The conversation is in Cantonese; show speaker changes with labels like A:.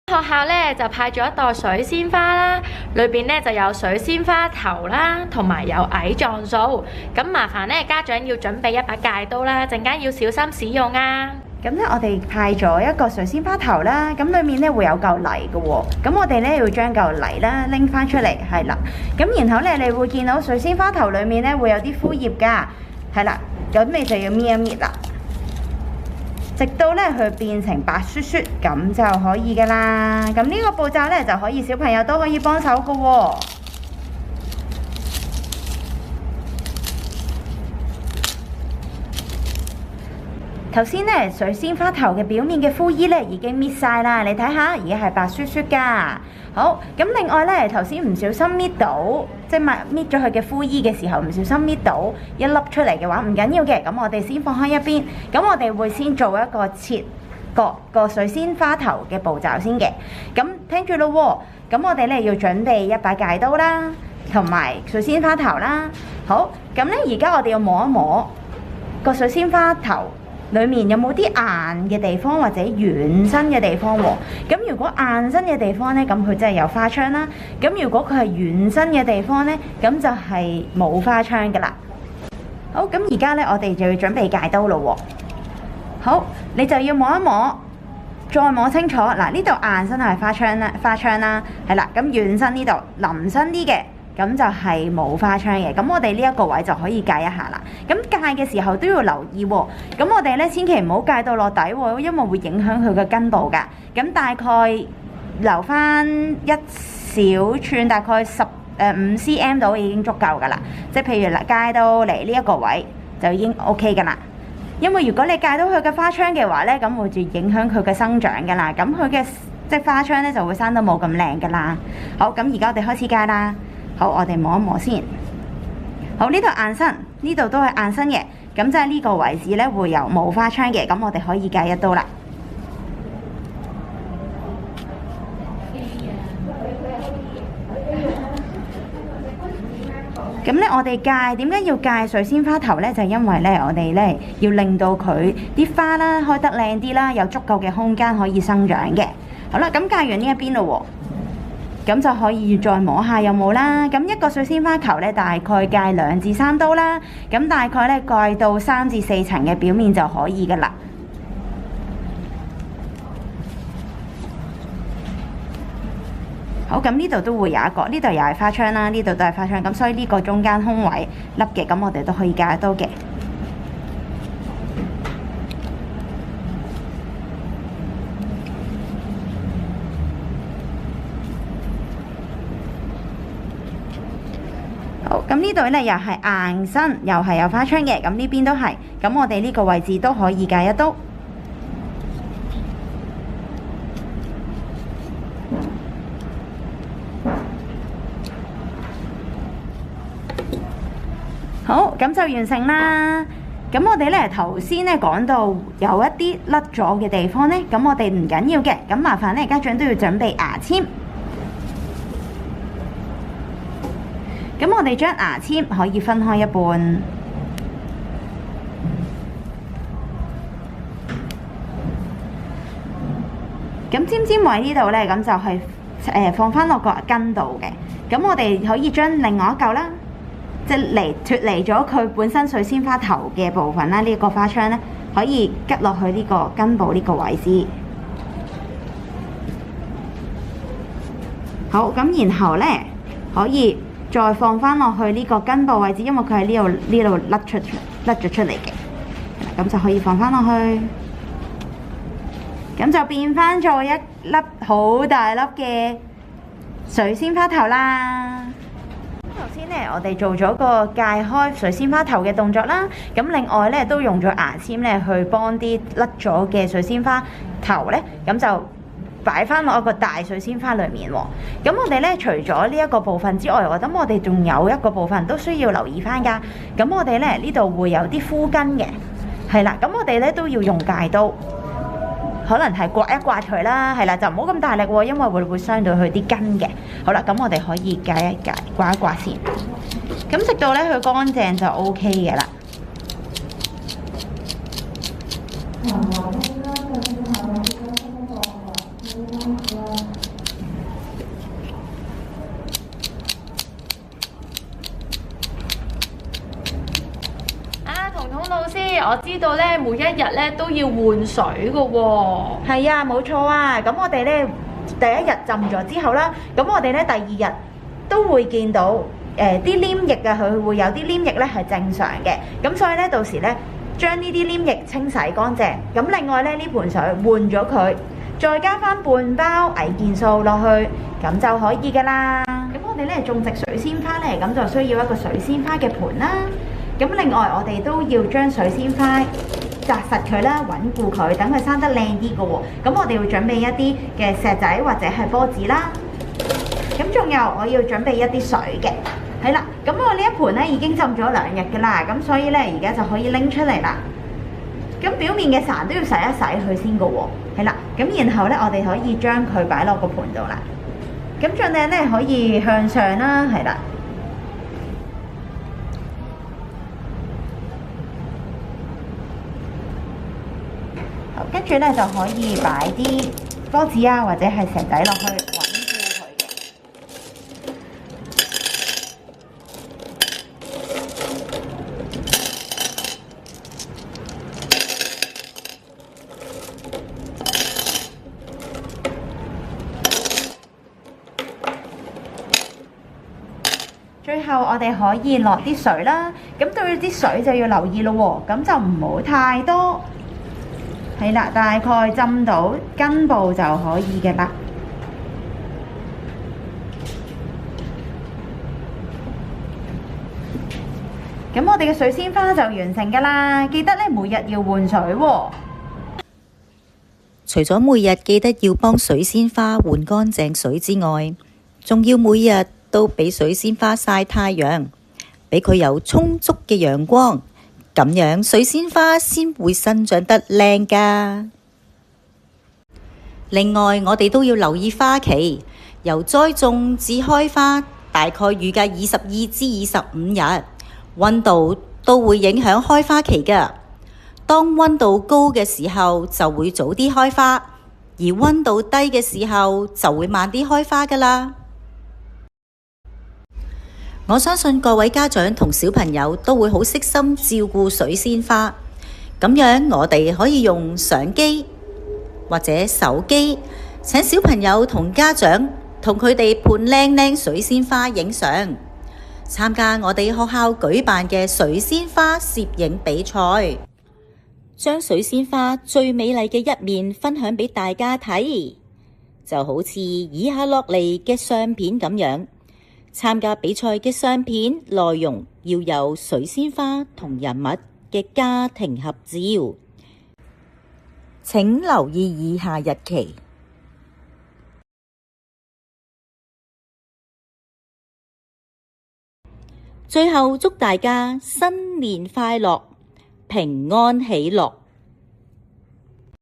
A: 學校咧就派咗一袋水仙花啦，裏邊咧就有水仙花頭啦，同埋有矮狀素。咁麻煩咧家長要準備一把戒刀啦，陣間要小心使用啊！
B: 咁咧，我哋派咗一個水仙花頭啦，咁裡面咧會有嚿泥嘅喎。咁我哋咧要將嚿泥啦拎翻出嚟，係啦。咁然後咧，你會見到水仙花頭裡面咧會有啲枯葉㗎，係啦。咁你就要搣一搣啦，直到咧佢變成白雪雪咁就可以㗎啦。咁呢個步驟咧就可以小朋友都可以幫手㗎喎。頭先咧水仙花頭嘅表面嘅枯衣咧已經搣晒啦，你睇下而家係白雪雪㗎。好，咁另外咧頭先唔小心搣到，即係搣咗佢嘅枯衣嘅時候唔小心搣到一粒出嚟嘅話，唔緊要嘅，咁我哋先放開一邊。咁我哋會先做一個切割個水仙花頭嘅步驟先嘅。咁聽住咯喎，咁我哋咧要準備一把戒刀啦，同埋水仙花頭啦。好，咁咧而家我哋要摸一摸個水仙花頭裏面有冇啲硬嘅地方或者軟身嘅地方喎？咁如果硬身嘅地方呢，咁佢真係有花槍啦。咁如果佢係軟身嘅地方呢，咁就係冇花槍噶啦。好，咁而家呢，我哋就要準備戒刀咯喎。好，你就要摸一摸，再摸清楚。嗱，呢度硬身係花槍啦，係啦。咁軟身呢度腍身啲嘅，咁就係冇花槍嘅。咁我哋呢一個位就可以戒一下啦。咁戒嘅時候都要留意喎。咁我哋咧千祈唔好戒到落底喎，因為會影響佢嘅根部㗎。咁大概留翻一小寸，大概5cm 度已經足夠㗎啦。即係譬如戒到嚟呢一個位就已經 OK 㗎啦。因為如果你戒到佢嘅花槍嘅話咧，咁會就影響佢嘅生長㗎啦。咁佢嘅即係花槍咧就會生得冇咁靚㗎啦。好，咁而家我哋開始戒啦。好，我哋摸一摸先。好，呢度硬身，呢度都係硬身嘅，咁即係呢個位置咧會有冇花槍嘅，咁我哋可以戒一刀啦。咁咧，我哋點解要戒水仙花頭咧？就係因為咧，我哋咧要令到佢啲花啦開得靚啲啦，有足夠嘅空間可以生長嘅。好啦，咁戒完呢一邊咯喎。咁就可以再摸下有冇啦。咁一個水仙花球咧，大概戒2至3刀啦。咁大概咧蓋到3至4層嘅表面就可以噶啦。好，咁呢度都會有一個，呢度又係花槍啦，呢度都係花槍。咁所以呢個中間空位凹嘅，咁我哋都可以戒一刀嘅。好，咁呢度咧又係硬身，又係有花槍嘅，咁呢邊都係，咁我哋呢個位置都可以戒一刀。好，咁就完成啦。咁我哋咧頭先咧講到有一啲甩咗嘅地方咧，咁我哋唔緊要嘅，咁麻煩咧家長都要準備牙籤。咁我哋將牙籤可以分開一半，咁尖尖位呢度呢，咁就係放返落個根度嘅。咁我哋可以將另外一嚿啦，即係脫離咗佢本身水仙花頭嘅部分啦，呢個花槍呢，可以吉落去呢個根部呢個位置。好，咁然後呢，可以再放返落去呢個根部位置，因為佢喺呢度甩咗出嚟嘅，咁就可以放返落去，咁就變返做一粒好大粒嘅水仙花頭啦。頭先呢，我哋做咗個戒開水仙花頭嘅動作啦，咁另外呢，都用咗牙籤呢去幫啲甩咗嘅水仙花頭呢，咁就擺翻落一個大水仙花裏面喎。咁我哋咧除咗呢一個部分之外，我諗我哋仲有一個部分都需要留意翻㗎。咁我哋咧呢度會有啲枯根嘅，係啦。咁我哋咧都要用戒刀，可能係刮一刮佢啦，係啦，就唔好咁大力喎，因為會傷到佢啲根嘅。好啦，咁我哋可以戒一戒，刮一刮先。咁直到咧佢乾淨就 OK 嘅啦。
A: 知道咧，每一日咧都要換水噶喎。
B: 係啊，冇錯啊。咁我哋咧第一日浸咗之後啦，咁我哋咧第二日都會見到啲黏液啊，佢會有啲黏液咧係正常嘅。咁所以咧到時咧將呢啲黏液清洗乾淨。咁另外咧呢盆水換咗佢，再加翻半包矮健素落去，咁就可以噶啦。咁我哋咧種植水仙花咧，咁就需要一個水仙花嘅盆啦。咁另外我哋都要將水仙花紮實佢啦，穩固佢，等佢生得靚啲嘅喎。咁我哋要準備一啲嘅石仔或者係波子啦。咁仲有我要準備一啲水嘅，係啦。咁我呢一盆咧已經浸咗2日嘅啦，咁所以咧而家就可以拎出嚟啦。咁表面嘅潺都要洗一洗佢先嘅喎，係啦。咁然後咧我哋可以將佢擺落個盆度啦。咁盡量咧可以向上啦，係啦。好，跟住咧就可以擺啲波子啊，或者係石仔落去穩固佢嘅。最後我哋可以落啲水啦，咁對啲水就要留意咯喎，咁就唔好太多，係啦，大概浸到根部就可以嘅啦。咁我哋嘅水仙花就完成㗎啦，記得咧每日要換水喎。
C: 除咗每日記得要幫水仙花換乾淨水之外，仲要每日都俾水仙花曬太陽，俾佢有充足嘅陽光，咁樣水仙花先會生長得靚㗎。另外，我哋都要留意花期，由栽種至開花，大概預計22至25日，溫度都會影響開花期㗎。當溫度高嘅時候，就會早啲開花，而溫度低嘅時候，就會慢啲開花㗎啦。我相信各位家長同小朋友都會好悉心照顧水仙花，咁樣我哋可以用相機或者手機，請小朋友同家長同佢哋盤靚靚水仙花影相，參加我哋學校舉辦嘅水仙花攝影比賽，將水仙花最美麗嘅一面分享俾大家睇，就好似以下落嚟嘅相片咁樣。參加比賽嘅相片內容要有水仙花同人物嘅家庭合照，請留意以下日期。最後祝大家新年快樂，平安喜樂。